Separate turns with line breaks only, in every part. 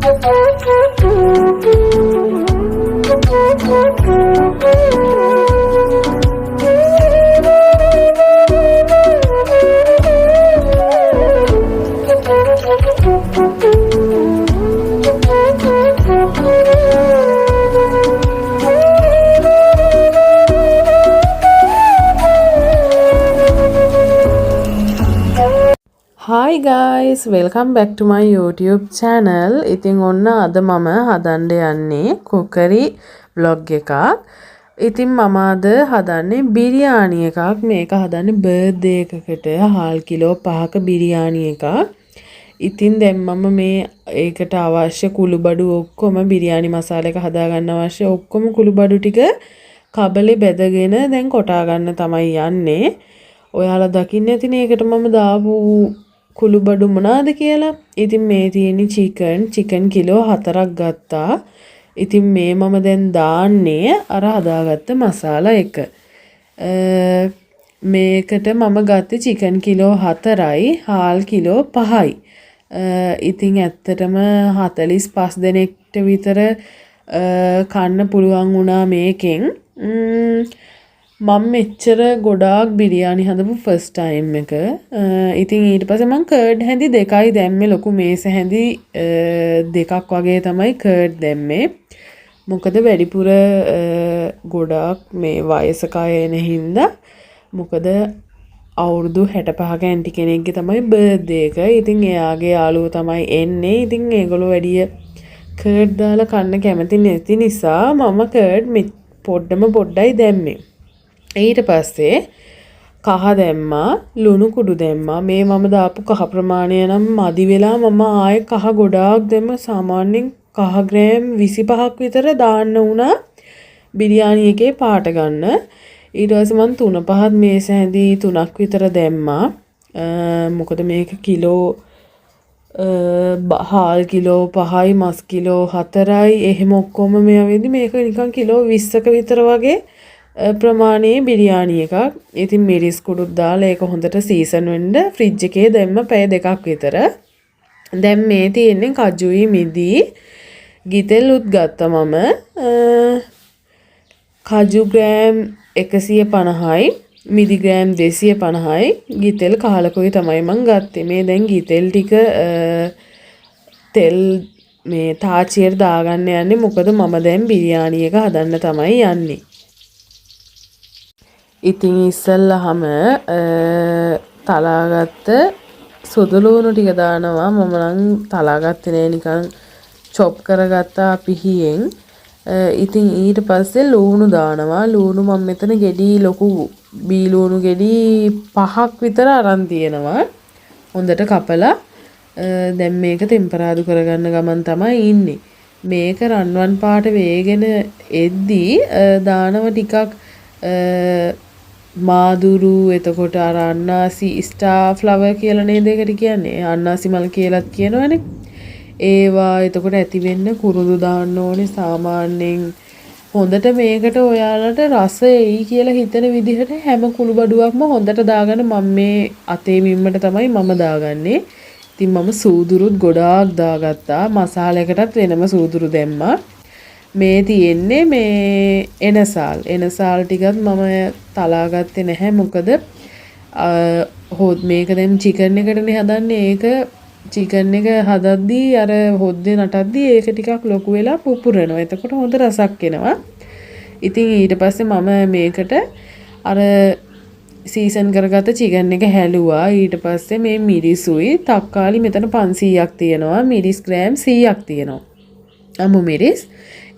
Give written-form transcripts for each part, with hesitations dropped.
Hi guys, welcome back to my YouTube channel. ඉතින් ඔන්න අද මම හදන්න යන්නේ කුකරි vlog එකක්. ඉතින් මම අද හදන්නේ බිරියානි එකක්. මේක හදන්නේ බර්ත්ඩේ එකකට හාල් කිලෝ 5ක බිරියානි එකක්. ඉතින් දැන් මම මේ ඒකට අවශ්‍ය කුළුබඩු ඔක්කොම බිරියානි මසාලා එක හදා ගන්න අවශ්‍ය ඔක්කොම කුළුබඩු ටික කබලේ බෙදගෙන දැන් කොටා ගන්න තමයි යන්නේ. ඔයාලා දකින්න ඇතිනේ ඒකට මම දාපු කුළුබඩු මොනවාද කියලා. ඉතින් මේ තියෙන්නේ චිකන් කිලෝ 4ක් ගත්තා. ඉතින් මේ මම දැන් දාන්නේ අර හදාගත්ත මසාලා එක. මේකට මම ගත්තේ චිකන් කිලෝ 4යි හාල් කිලෝ 5යි. ඉතින් ඇත්තටම 45 දෙනෙක්ට විතර කන්න පුළුවන් වුණා මේකෙන්. මම මෙච්චර ගොඩාක් බිරියානි හදපු ෆස්ට් ටයිම් එක. ඉතින් ඊට පස්සේ මම කර්ඩ් හැඳි දෙකයි දැම්මේ. ලොකු මේස හැඳි දෙකක් වගේ තමයි කර්ඩ් දැම්මේ. මොකද වැඩිපුර ගොඩාක් මේ වයසක අය එන හින්දා. මොකද අවුරුදු 65ක ඇන්ටි කෙනෙක්ගේ තමයි බර්ත්ඩේ එක. ඉතින් එයාගේ යාළුවෝ තමයි එන්නේ. ඉතින් ඒගොල්ලෝ වැඩිය කර්ඩ් දාලා කන්න කැමති නැති නිසා මම කර්ඩ් පොඩ්ඩයි දැම්මේ. ඊට පස්සේ කහ දැම්මා, ලුණු කුඩු දැම්මා. මේ මම දාපු කහ ප්‍රමාණය නම් මදි වෙලා මම ආයේ කහ ගොඩාක් දැම්ම. සාමාන්‍යයෙන් කහ ග්‍රෑම් 25ක් විතර දාන්න වුණා බිරියානි එකේ පාට ගන්න. ඊට පස්සේ මම 3-5 මේස හැඳි 3ක් විතර දැම්මා. මොකද මේක කිලෝ හාල් කිලෝ 5යි මස් කිලෝ 4යි එහෙම ඔක්කොම මේවෙදි මේක නිකන් කිලෝ 20ක විතර වගේ ප්‍රමාණයේ බිරියානි එකක්. ඉතින් මිරිස් කුඩුත් දාලා ඒක හොඳට සීසන් වෙන්න ෆ්‍රිජ් එකේ දැම්ම පැය 2ක් විතර. දැන් මේ තියෙන්නේ කජුයි මිදි ගිතෙල්ුත් ගත්තා මම. කජු ග්‍රෑම් 150යි මිදි ග්‍රෑම් 250යි ගිතෙල් කහලකුයි තමයි මං ගත්තේ. මේ දැන් ගිතෙල් ටික තෙල් මේ තාච්චියට දාගන්න යන්නේ. මොකද මම දැන් බිරියානි එක හදන්න තමයි යන්නේ. ඉතින් ඉස්සල්ලාම තලාගත්ත සුදු ලුණු ටික දානවා. මම නම් තලාගත්තේ නෑ, නිකන් චොප් කරගත්තා පිහියෙන්. ඉතින් ඊට පස්සේ ලුණු දානවා. ලුණු මම මෙතන ගෙඩි ලොකු බී ලුණු ගෙඩි 5ක් විතර අරන් තියෙනවා. හොඳට කපලා දැන් මේක ටෙම්පරාදු කරගන්න ගමන් තමයි ඉන්නේ. මේක රන්වන් පාට වේගෙන එද්දී දානව ටිකක් මාදුරු, එතකොට අර අන්නාසි ස්ටාර් ෆ්ලවර් කියලා නේද ඒකට කියන්නේ. අන්නාසි මල් කියලාත් කියනවනේ. ඒවා එතකොට ඇති වෙන්න කුරුදු දාන්න ඕනේ. සාමාන්‍යයෙන් හොඳට මේකට ඔයාලට රස එයි කියලා හිතන විදිහට හැම කුළුබඩුවක්ම හොඳට දාගන්න. මම මේ අතේ මිම්මට තමයි මම දාගන්නේ. ඉතින් මම සූදුරුත් ගොඩාක් දාගත්තා. මසාලයකටත් වෙනම සූදුරු දැම්මා. මේ තියෙන්නේ මේ එනසාල් ටිකත් මම තලාගත්තේ නැහැ. මොකද මේක දැන් චිකන් එකටනේ හදන්නේ. ඒක චිකන් එක හදද්දී අර හොද්දේ නටද්දී ඒක ටිකක් ලොකු වෙලා පුපුරනවා. එතකොට හොඳ රසක් එනවා. ඉතින් ඊට පස්සේ මම මේකට අර සීසන් කරගත්ත චිකන් එක හැලුවා. ඊට පස්සේ මේ මිරිසුයි තක්කාලි මෙතන 500ක් තියෙනවා. මිරිස් ග්‍රෑම් 100ක් තියෙනවා. අමු මිරිස්.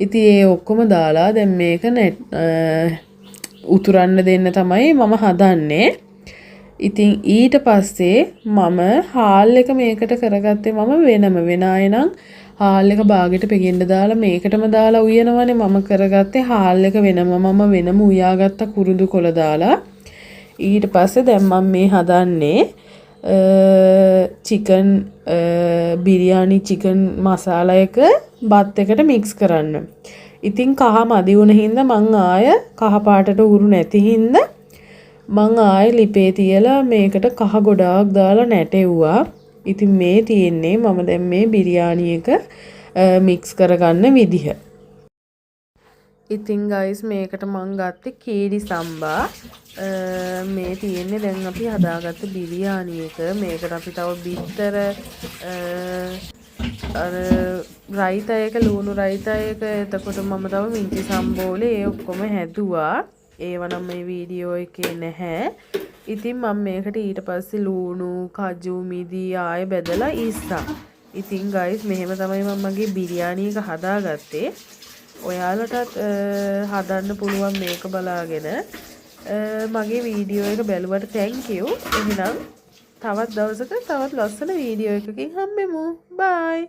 ඉතින් ඒ ඔක්කොම දාලා දැන් මේක උතුරන්න දෙන්න තමයි මම හදන්නේ. ඉතින් ඊට පස්සේ මම හාල් එක මේකට කරගත්තේ මම වෙන අය නම් හාල් එක බාගෙට පෙගෙන්න දාලා මේකටම දාලා උයනවනේ. මම කරගත්තේ හාල් එක වෙනම වෙනම උයාගත්ත කුරුදු කොළ දාලා. ඊට පස්සේ දැන් මම මේ හදන්නේ චිකන් බිරියානි චිකන් මසාලා එක බත් එකට මික්ස් කරන්න. ඉතින් කහ මදි වුණ හින්දා මං ආය කහ පාටට උරු නැති හින්දා මං ආයේ ලිපේ තියලා මේකට කහ ගොඩාක් දාලා නැටෙව්වා. ඉතින් මේ තියෙන්නේ මම දැන් මේ බිරියානි එක මික්ස් කරගන්න විදිහ. ඉතින් ගයිස් මේකට මං ගත්තේ කේඩි සම්බා. මේ තියෙන්නේ දැන් අපි හදාගත්ත බිරියානි එක. මේකට අපි තව බිත්තර අර රයිතා එක ලුණු රයිතා එක එතකොට මම තව මිංචි සම්බෝලේ ඒ ඔක්කොම හැදුවා. ඒව නම් මේ වීඩියෝ එකේ නැහැ. ඉතින් මම මේකට ඊට පස්සේ ලුණු කජු මිදි ආයෙ බෙදලා ඉස්සා. ඉතින් ගයිස් මෙහෙම තමයි මම මගේ බිරියානි එක හදාගත්තේ. ඔයාලටත් හදන්න පුළුවන් මේක බලාගෙන. මගේ වීඩියෝ එක බැලුවට thank you. එහෙනම් තවත් දවසක තවත් ලස්සන වීඩියෝ එකකින් හම්බෙමු. bye.